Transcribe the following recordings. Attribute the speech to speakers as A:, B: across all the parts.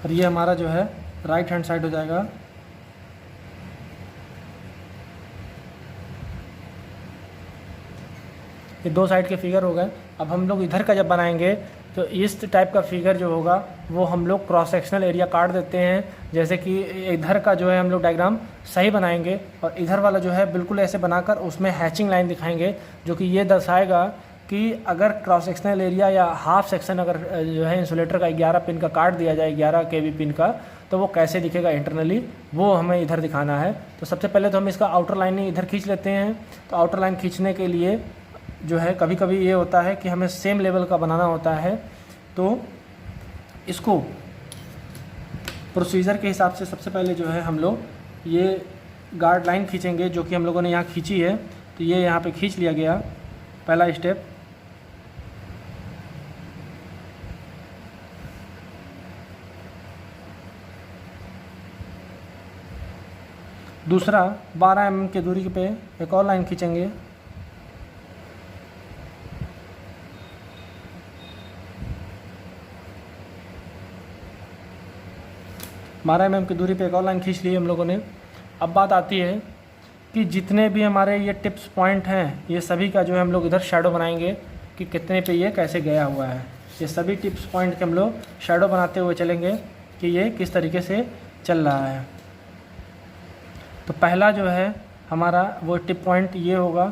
A: और ये हमारा जो है राइट हैंड साइड हो जाएगा। ये दो साइड के फिगर हो गए। अब हम लोग इधर का जब बनाएंगे तो इस टाइप का फिगर जो होगा वो हम लोग क्रॉस सेक्शनल एरिया काट देते हैं। जैसे कि इधर का जो है हम लोग डायग्राम सही बनाएंगे और इधर वाला जो है बिल्कुल ऐसे बनाकर उसमें हैचिंग लाइन दिखाएंगे, जो कि ये दर्शाएगा कि अगर क्रॉस सेक्शनल एरिया या हाफ सेक्शन अगर जो है इंसुलेटर का 11 पिन का काट दिया जाए, 11 केवी पिन का, तो वो कैसे दिखेगा इंटरनली, वो हमें इधर दिखाना है। तो सबसे पहले तो हम इसका आउटर लाइनिंग इधर खींच लेते हैं। तो आउटर लाइन खींचने के लिए जो है कभी कभी ये होता है कि हमें सेम लेवल का बनाना होता है। तो इसको प्रोसीजर के हिसाब से सबसे पहले जो है हम लोग ये गार्ड लाइन खींचेंगे, जो कि हम लोगों ने यहाँ खींची है। तो ये यहाँ पे खींच लिया गया पहला स्टेप। दूसरा 12 mm की दूरी पे एक और लाइन खींचेंगे। बारह mm की दूरी पे एक और लाइन खींच ली हम लोगों ने। अब बात आती है कि जितने भी हमारे ये टिप्स पॉइंट हैं, ये सभी का जो है हम लोग इधर शैडो बनाएंगे कि कितने पे ये कैसे गया हुआ है। ये सभी टिप्स पॉइंट के हम लोग शैडो बनाते हुए चलेंगे कि ये किस तरीके से चल रहा है। तो पहला जो है हमारा वो टिप पॉइंट ये होगा।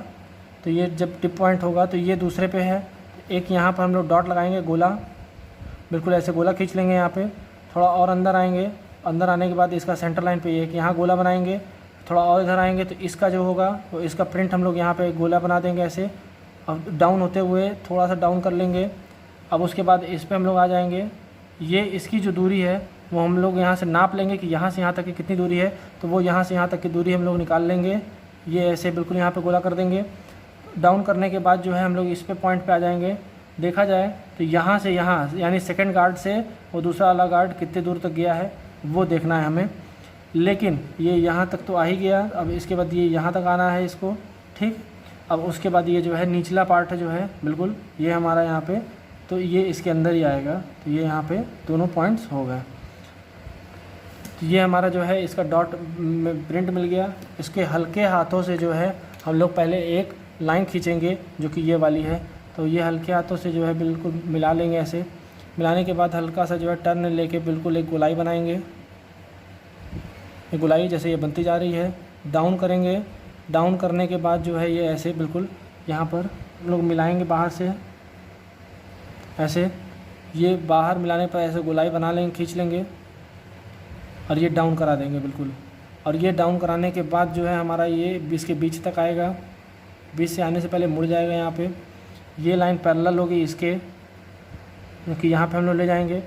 A: तो ये जब टिप पॉइंट होगा तो ये दूसरे पे है। एक यहाँ पर हम लोग डॉट लगाएंगे, गोला, बिल्कुल ऐसे गोला खींच लेंगे। यहाँ पे थोड़ा और अंदर आएंगे, अंदर आने के बाद इसका सेंटर लाइन पे एक यहाँ गोला बनाएंगे। थोड़ा और इधर आएंगे तो इसका जो होगा वो इसका प्रिंट हम लोग यहाँ पे गोला बना देंगे ऐसे। अब डाउन होते हुए थोड़ा सा डाउन कर लेंगे। अब उसके बाद इस पर हम लोग आ जाएंगे। ये इसकी जो दूरी है वो हम लोग यहाँ से नाप लेंगे कि यहाँ से यहाँ तक की कितनी दूरी है। तो वो यहाँ से यहाँ तक की दूरी हम लोग निकाल लेंगे। ये ऐसे बिल्कुल यहाँ पे गोला कर देंगे। डाउन करने के बाद जो है हम लोग इस पे पॉइंट पे आ जाएंगे। देखा जाए तो यहाँ से यहाँ यानी सेकंड गार्ड से वो दूसरा वाला गार्ड कितने दूर तक गया है वो देखना है हमें। लेकिन ये यहाँ तक तो आ ही गया। अब इसके बाद ये यहाँ तक आना है इसको, ठीक। अब उसके बाद ये जो है निचला पार्ट जो है बिल्कुल ये हमारा यहाँ पे, तो ये इसके अंदर ही आएगा। तो ये यहाँ पे दोनों पॉइंट्स हो गए। तो ये हमारा जो है इसका डॉट प्रिंट मिल गया। इसके हल्के हाथों से जो है हम लोग पहले एक लाइन खींचेंगे जो कि ये वाली है। तो ये हल्के हाथों से जो है बिल्कुल मिला लेंगे ऐसे। मिलाने के बाद हल्का सा जो है टर्न लेके बिल्कुल एक गोलाई बनाएंगे। ये गोलाई जैसे ये बनती जा रही है, डाउन करेंगे। डाउन करने के बाद जो है ये ऐसे बिल्कुल यहाँ पर हम लोग मिलाएंगे बाहर से ऐसे। ये बाहर मिलाने पर ऐसे गोलाई बना लेंगे, खींच लेंगे और ये डाउन करा देंगे बिल्कुल। और ये डाउन कराने के बाद जो है हमारा ये 20 के बीच तक आएगा। 20 से आने से पहले मुड़ जाएगा यहाँ पे। ये लाइन पैरेलल होगी इसके, क्योंकि यहाँ पे हम लोग ले जाएंगे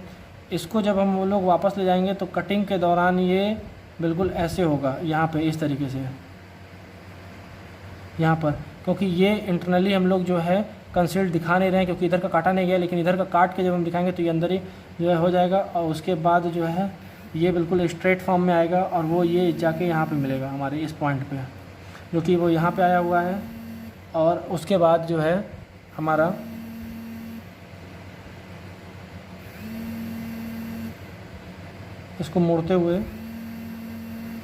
A: इसको। जब हम वो लोग वापस ले जाएंगे तो कटिंग के दौरान ये बिल्कुल ऐसे होगा यहाँ पे, इस तरीके से यहाँ पर। क्योंकि ये इंटरनली हम लोग जो है कंसील्ड दिखा नहीं रहे हैं, क्योंकि इधर का काटा नहीं गया। लेकिन इधर का काट के जब हम दिखाएंगे तो ये अंदर ही जो है हो जाएगा। और उसके बाद जो है ये बिल्कुल स्ट्रेट फॉर्म में आएगा और वो ये जाके यहाँ पे मिलेगा हमारे इस पॉइंट पे, जो कि वो यहाँ पे आया हुआ है। और उसके बाद जो है हमारा इसको मोड़ते हुए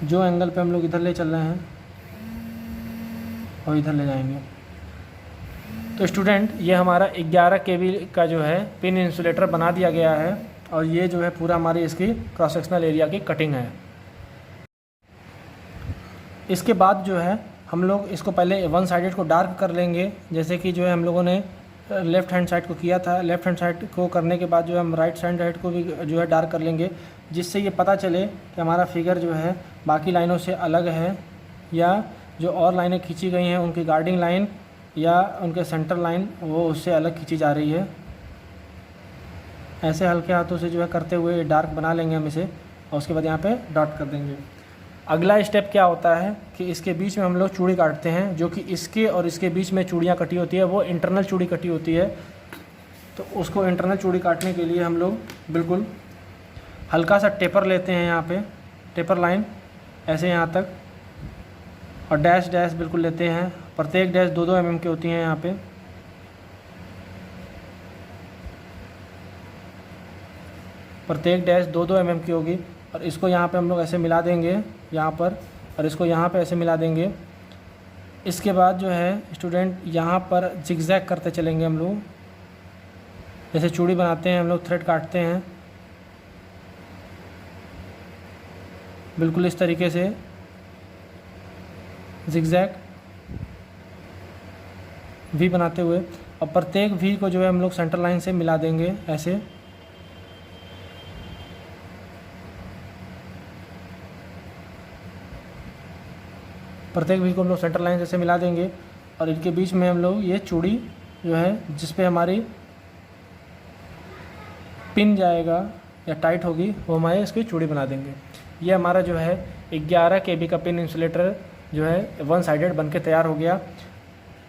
A: जो एंगल पे हम लोग इधर ले चल रहे हैं और इधर ले जाएंगे। तो स्टूडेंट ये हमारा 11 केवी का जो है पिन इंसुलेटर बना दिया गया है। और ये जो है पूरा हमारी इसकी क्रॉस सेक्शनल एरिया की कटिंग है। इसके बाद जो है हम लोग इसको पहले वन साइडेड को डार्क कर लेंगे, जैसे कि जो है हम लोगों ने लेफ़्ट हैंड साइड को किया था। लेफ़्ट हैंड साइड को करने के बाद जो है हम राइट हैंड साइड को भी जो है डार्क कर लेंगे, जिससे ये पता चले कि हमारा फिगर जो है बाकी लाइनों से अलग है, या जो और लाइनें खींची गई हैं उनकी गार्डिंग लाइन या उनके सेंटर लाइन वो उससे अलग खींची जा रही है। ऐसे हल्के हाथों से जो है करते हुए डार्क बना लेंगे हम इसे। और उसके बाद यहाँ पे डॉट कर देंगे। अगला स्टेप क्या होता है कि इसके बीच में हम लोग चूड़ी काटते हैं, जो कि इसके और इसके बीच में चूड़ियाँ कटी होती है, वो इंटरनल चूड़ी कटी होती है। तो उसको इंटरनल चूड़ी काटने के लिए हम लोग बिल्कुल हल्का सा टेपर लेते हैं, यहाँ पे टेपर लाइन ऐसे यहाँ तक, और डैश डैश बिल्कुल लेते हैं। प्रत्येक डैश 2-2 mm की होती हैं यहाँ पे। प्रत्येक डैश 2-2 mm की होगी। और इसको यहाँ पे हम लोग ऐसे मिला देंगे यहाँ पर, और इसको यहाँ पे ऐसे मिला देंगे। इसके बाद जो है स्टूडेंट यहाँ पर जिगजैग करते चलेंगे हम लोग, जैसे चूड़ी बनाते हैं हम लोग, थ्रेड काटते हैं, बिल्कुल इस तरीके से जिगजैग वी बनाते हुए। और प्रत्येक वी को जो है हम लोग सेंटर लाइन से मिला देंगे ऐसे। प्रत्येक वी को हम लोग सेंटर लाइन से ऐसे मिला देंगे और इनके बीच में हम लोग ये चूड़ी जो है जिस पे हमारी पिन जाएगा या टाइट होगी वो हमारे इसकी चूड़ी बना देंगे। ये हमारा जो है 11 kb का पिन इंसुलेटर जो है वन साइडेड बन के तैयार हो गया।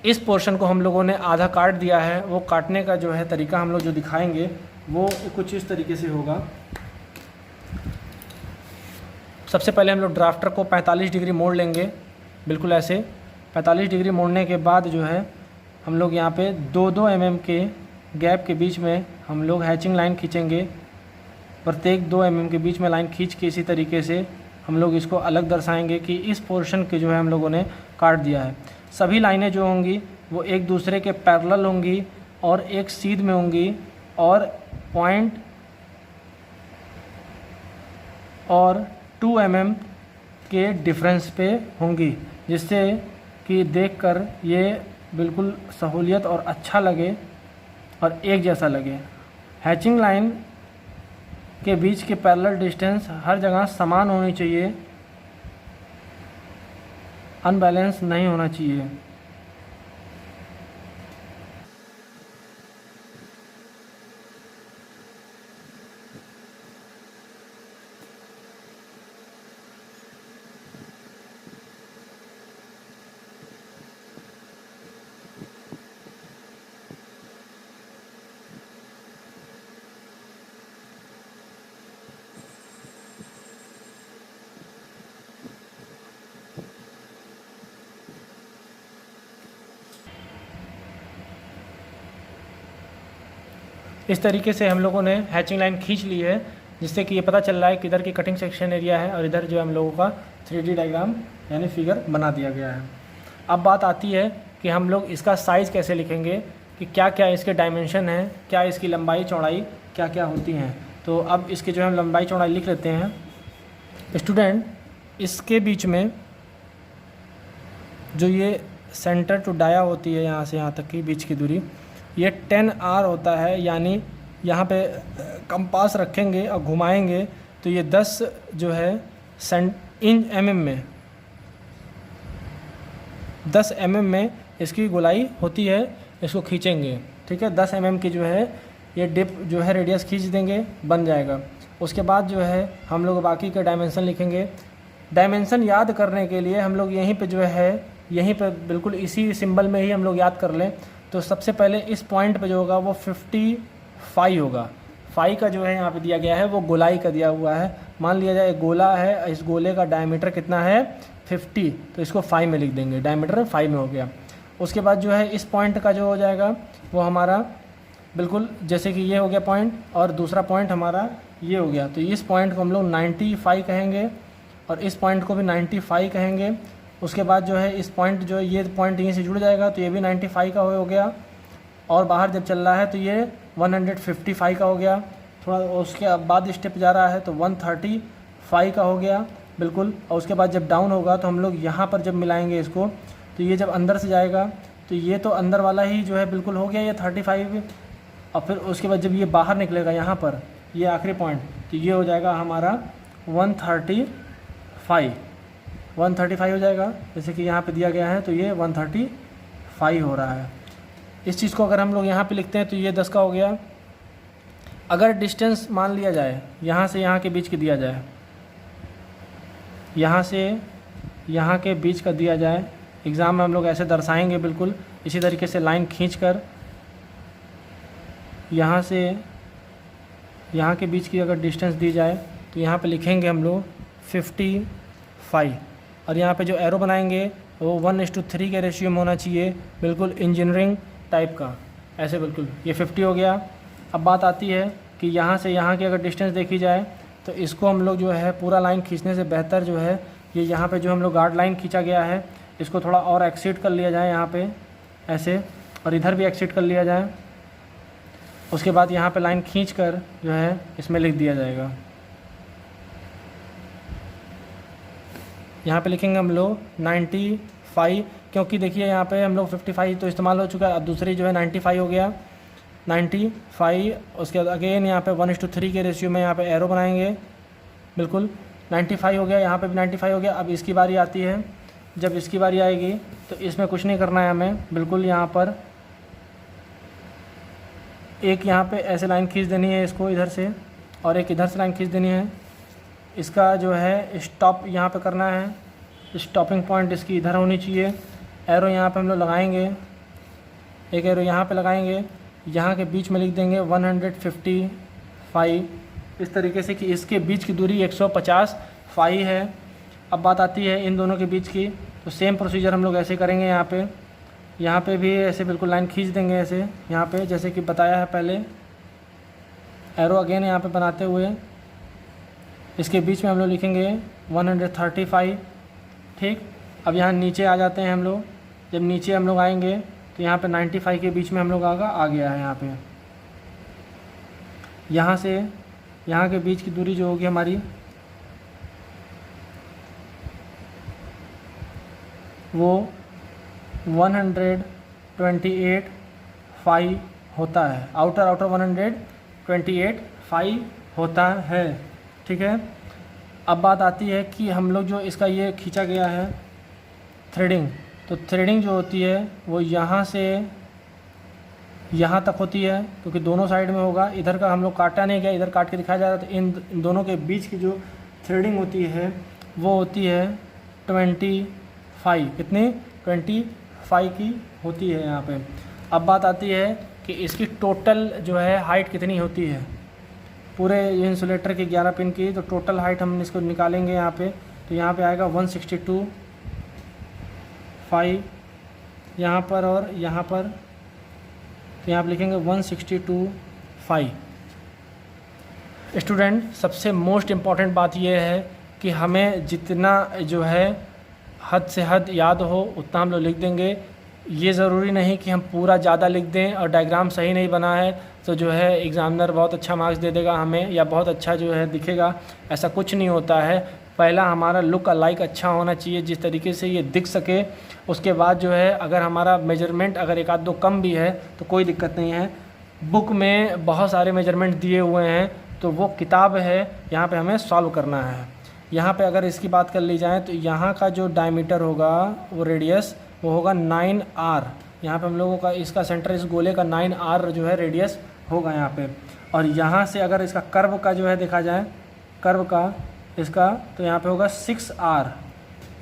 A: इस पोर्शन को हम लोगों ने आधा काट दिया है। वो काटने का जो है तरीका हम लोग जो दिखाएंगे वो कुछ इस तरीके से होगा। सबसे पहले हम लोग ड्राफ्टर को 45 डिग्री मोड़ लेंगे, बिल्कुल ऐसे 45 डिग्री मोड़ने के बाद जो है हम लोग यहाँ पे 2-2 mm के गैप के बीच में हम लोग हैचिंग लाइन खींचेंगे। प्रत्येक 2 mm के बीच में लाइन खींच के इसी तरीके से हम लोग इसको अलग दर्शाएंगे कि इस पोर्शन के जो है हम लोगों ने काट दिया है। सभी लाइनें जो होंगी वो एक दूसरे के पैरेलल होंगी और एक सीध में होंगी और पॉइंट और 2 mm के डिफरेंस पे होंगी, जिससे कि देखकर ये बिल्कुल सहूलियत और अच्छा लगे और एक जैसा लगे। हैचिंग लाइन के बीच के पैरेलल डिस्टेंस हर जगह समान होनी चाहिए, अनबैलेंस नहीं होना चाहिए। इस तरीके से हम लोगों ने हैचिंग लाइन खींच ली है, जिससे कि ये पता चल रहा है कि इधर की कटिंग सेक्शन एरिया है और इधर जो हम लोगों का 3D डायग्राम यानी फिगर बना दिया गया है। अब बात आती है कि हम लोग इसका साइज़ कैसे लिखेंगे, कि क्या क्या इसके डायमेंशन हैं, क्या इसकी लंबाई चौड़ाई क्या क्या होती हैं। तो अब इसके जो है हम लंबाई चौड़ाई लिख लेते हैं। स्टूडेंट, इसके बीच में जो ये सेंटर टू डाया होती है यहाँ से यहाँ तक की बीच की दूरी, ये 10R होता है। यानी यहाँ पे कंपास रखेंगे और घुमाएंगे तो ये 10 जो है mm में 10 mm में इसकी गोलाई होती है। इसको खींचेंगे, ठीक है, 10 mm की जो है ये डिप जो है रेडियस खींच देंगे, बन जाएगा। उसके बाद जो है हम लोग बाकी के डायमेंशन लिखेंगे। डायमेंशन याद करने के लिए हम लोग यहीं पे जो है यहीं पे बिल्कुल इसी सिंबल में ही हम लोग याद कर लें। तो सबसे पहले इस पॉइंट पे जो होगा वो 55 होगा। 5 का जो है यहाँ पे दिया गया है वो गोलाई का दिया हुआ है। मान लिया जाए गोला है, इस गोले का डायमीटर कितना है 50, तो इसको 5 में लिख देंगे, डायमीटर 5 में हो गया। उसके बाद जो है इस पॉइंट का जो हो जाएगा वो हमारा बिल्कुल जैसे कि ये हो गया पॉइंट और दूसरा पॉइंट हमारा ये हो गया। तो इस पॉइंट को हम लोग 95 कहेंगे और इस पॉइंट को भी 95 कहेंगे। उसके बाद जो है इस पॉइंट जो है ये पॉइंट यहीं से जुड़ जाएगा तो ये भी 95 का हो गया। और बाहर जब चल रहा है तो ये 155 का हो गया। थोड़ा उसके बाद स्टेप जा रहा है तो 135 का हो गया बिल्कुल। और उसके बाद जब डाउन होगा तो हम लोग यहाँ पर जब मिलाएंगे इसको तो ये जब अंदर से जाएगा तो ये तो अंदर वाला ही जो है बिल्कुल हो गया ये 35। और फिर उसके बाद जब ये बाहर निकलेगा यहाँ पर ये आखिरी पॉइंट तो ये हो जाएगा हमारा 135 हो जाएगा। जैसे कि यहाँ पे दिया गया है तो ये 135 हो रहा है। इस चीज़ को अगर हम लोग यहाँ पे लिखते हैं तो ये 10 का हो गया। अगर डिस्टेंस मान लिया जाए यहाँ से यहाँ के बीच की दिया जाए, यहाँ से यहाँ के बीच का दिया जाए, एग्ज़ाम में हम लोग ऐसे दर्शाएंगे बिल्कुल इसी तरीके से लाइन खींचकर यहाँ से यहाँ के बीच की अगर डिस्टेंस दी जाए तो यहाँ पे लिखेंगे हम लोग 55 और यहाँ पे जो एरो बनाएंगे वो 1:3 के रेशियो में होना चाहिए, बिल्कुल इंजीनियरिंग टाइप का, ऐसे बिल्कुल। ये 50 हो गया। अब बात आती है कि यहाँ से यहाँ की अगर डिस्टेंस देखी जाए तो इसको हम लोग जो है पूरा लाइन खींचने से बेहतर जो है ये यहाँ पे जो हम लोग गार्ड लाइन खींचा गया है इसको थोड़ा और एक्सीड कर लिया जाए यहाँ पे ऐसे, और इधर भी एक्सीड कर लिया जाए। उसके बाद यहाँ पे लाइन खींच कर जो है इसमें लिख दिया जाएगा। यहाँ पे लिखेंगे हम लोग 95, क्योंकि देखिए यहाँ पे हम लोग 55 तो इस्तेमाल हो चुका है, अब दूसरी जो है 95 हो गया 95। उसके बाद अगेन यहाँ पे 1:3 के रेशियो में यहाँ पे एरो बनाएंगे, बिल्कुल 95 हो गया, यहाँ पे भी 95 हो गया। अब इसकी बारी आती है, जब इसकी बारी आएगी तो इसमें कुछ नहीं करना है हमें, बिल्कुल यहाँ पर एक यहाँ पे ऐसे लाइन खींच देनी है इसको इधर से, और एक इधर से लाइन खींच देनी है। इसका जो है स्टॉप यहाँ पे करना है, स्टॉपिंग पॉइंट इसकी इधर होनी चाहिए। एरो यहाँ पे हम लोग लगाएंगे, एक एरो यहाँ पे लगाएंगे, यहाँ के बीच में लिख देंगे 155, इस तरीके से कि इसके बीच की दूरी 150 फाई है। अब बात आती है इन दोनों के बीच की, तो सेम प्रोसीजर हम लोग ऐसे करेंगे। यहाँ पे भी ऐसे बिल्कुल लाइन खींच देंगे ऐसे यहाँ पे, जैसे कि बताया है पहले। एरो अगेन यहाँ पे बनाते हुए इसके बीच में हम लोग लिखेंगे 135, ठीक। अब यहाँ नीचे आ जाते हैं हम लोग, जब नीचे हम लोग आएंगे तो यहाँ पे 95 के बीच में हम लोग आ गया है। यहाँ पे यहाँ से यहाँ के बीच की दूरी जो होगी हमारी वो 128 फाई होता है, आउटर 128 फाई होता है, ठीक है। अब बात आती है कि हम लोग जो इसका ये खींचा गया है थ्रेडिंग, तो थ्रेडिंग जो होती है वो यहाँ से यहाँ तक होती है, क्योंकि दोनों साइड में होगा। इधर का हम लोग काटा नहीं गया, इधर काट के दिखाया जा रहा है। तो इन दोनों के बीच की जो थ्रेडिंग होती है वो होती है 25, कितनी 25 की होती है यहाँ पे। अब बात आती है कि इसकी टोटल जो है हाइट कितनी होती है पूरे इंसुलेटर की 11 पिन की, तो टोटल हाइट हम इसको निकालेंगे यहाँ पे। तो यहाँ पे आएगा 162 फाई यहाँ पर, और यहाँ पर तो यहाँ पे लिखेंगे 162 फाई। स्टूडेंट, सबसे मोस्ट इम्पॉर्टेंट बात यह है कि हमें जितना जो है हद से हद याद हो उतना हम लोग लिख देंगे। ये ज़रूरी नहीं कि हम पूरा ज़्यादा लिख दें और डायग्राम सही नहीं बना है तो जो है एग्ज़ामिनर बहुत अच्छा मार्क्स दे देगा हमें, या बहुत अच्छा जो है दिखेगा। ऐसा कुछ नहीं होता है। पहला हमारा लुक लाइक अच्छा होना चाहिए, जिस तरीके से ये दिख सके। उसके बाद जो है अगर हमारा मेजरमेंट अगर एक आध दो कम भी है तो कोई दिक्कत नहीं है। बुक में बहुत सारे मेजरमेंट दिए हुए हैं, तो वो किताब है, यहाँ पे हमें सॉल्व करना है। यहाँ पे अगर इसकी बात कर ली जाए तो यहाँ का जो डायमीटर होगा वो रेडियस वो होगा 9R। यहाँ पे हम लोगों का इसका सेंटर इस गोले का 9R जो है रेडियस होगा यहाँ पे। और यहाँ से अगर इसका कर्व का जो है देखा जाए, कर्व का इसका, तो यहाँ पे होगा 6R,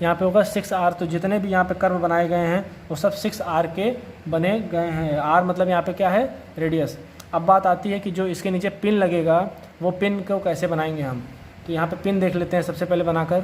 A: यहाँ पे होगा 6R। तो जितने भी यहाँ पे कर्व बनाए गए हैं वो सब 6R के बने गए हैं। R मतलब यहाँ पे क्या है, रेडियस। अब बात आती है कि जो इसके नीचे पिन लगेगा वो पिन को कैसे बनाएंगे हम। तो यहाँ पे पिन देख लेते हैं सबसे पहले बनाकर।